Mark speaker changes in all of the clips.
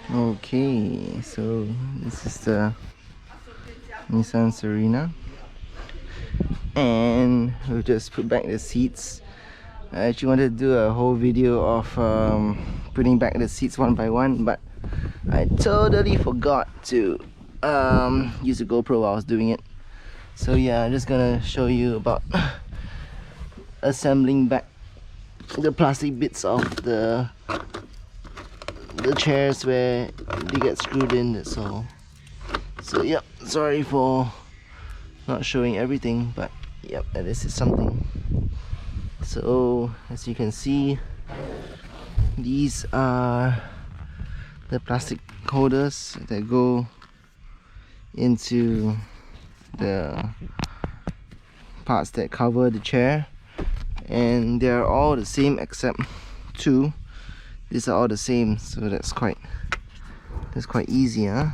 Speaker 1: Okay, so this is the Nissan Serena, and we'll just put back the seats. I actually wanted to do a whole video of putting back the seats one by one, but I totally forgot to use the GoPro while I was doing it. So yeah, I'm just gonna show you about assembling back the plastic bits of the chairs where they get screwed in, that's all. So yep, sorry for not showing everything, but yep, this is something. So as you can see, these are the plastic holders that go into the parts that cover the chair, and they are all the same except two. These are all the same, so that's quite easy, huh?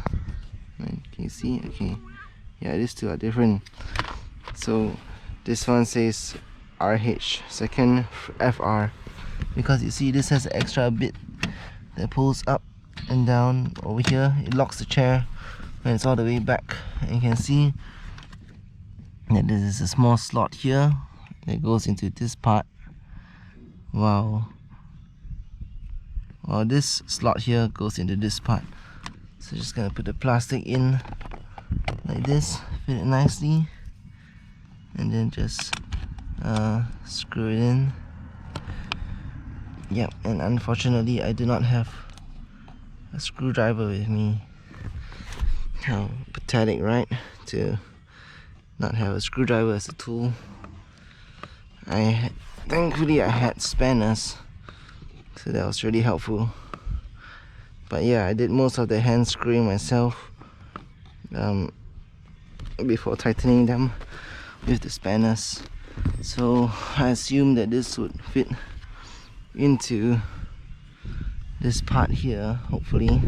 Speaker 1: Right, can you see? Okay, yeah, these two are different. So this one says RH, second FR, because you see this has an extra bit that pulls up and down over here. It locks the chair when it's all the way back, and you can see that there is a small slot here that goes into this part. Wow. Well, this slot here goes into this part. So just gonna put the plastic in like this, fit it nicely, and then just screw it in. Yep, and unfortunately I do not have a screwdriver with me. How pathetic, right? To not have a screwdriver as a tool. Thankfully I had spanners, so that was really helpful. But yeah, I did most of the hand screwing myself before tightening them with the spanners. So I assumed that this would fit into this part here, hopefully.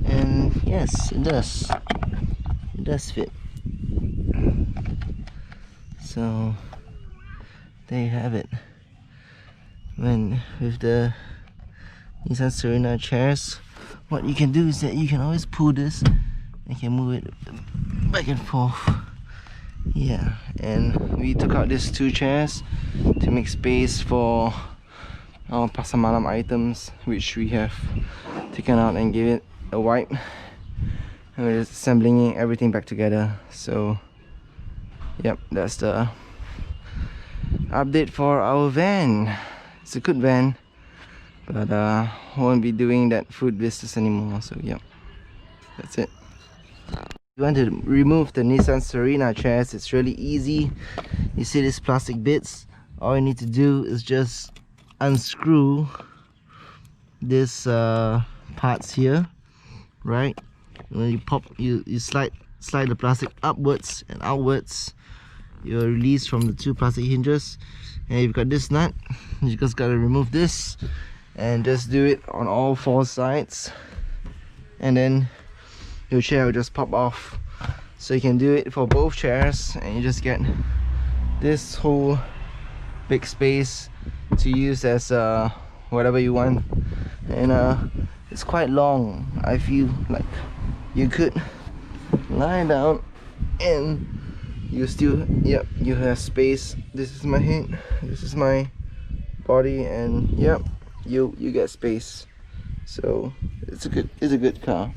Speaker 1: And yes, it does. It does fit. So there you have it. When with the Nissan Serena chairs, what you can do is that you can always pull this and can move it back and forth. Yeah, and we took out these two chairs to make space for our pasar malam items, which we have taken out and gave it a wipe, and we're just assembling everything back together. So yep, that's the update for our van. It's a good van, but won't be doing that food business anymore. So yep, that's it. If you want to remove the Nissan Serena chairs, it's really easy. You see these plastic bits, all you need to do is just unscrew this parts here, right? When you pop, you slide the plastic upwards and outwards. You're released from the two plastic hinges, and you've got this nut. You just gotta remove this and just do it on all four sides, and then your chair will just pop off. So you can do it for both chairs, and you just get this whole big space to use as whatever you want. And it's quite long. I feel like you could lie down and you still, yep, you have space. This is my head, this is my body, and yep, you get space. So it's a good car.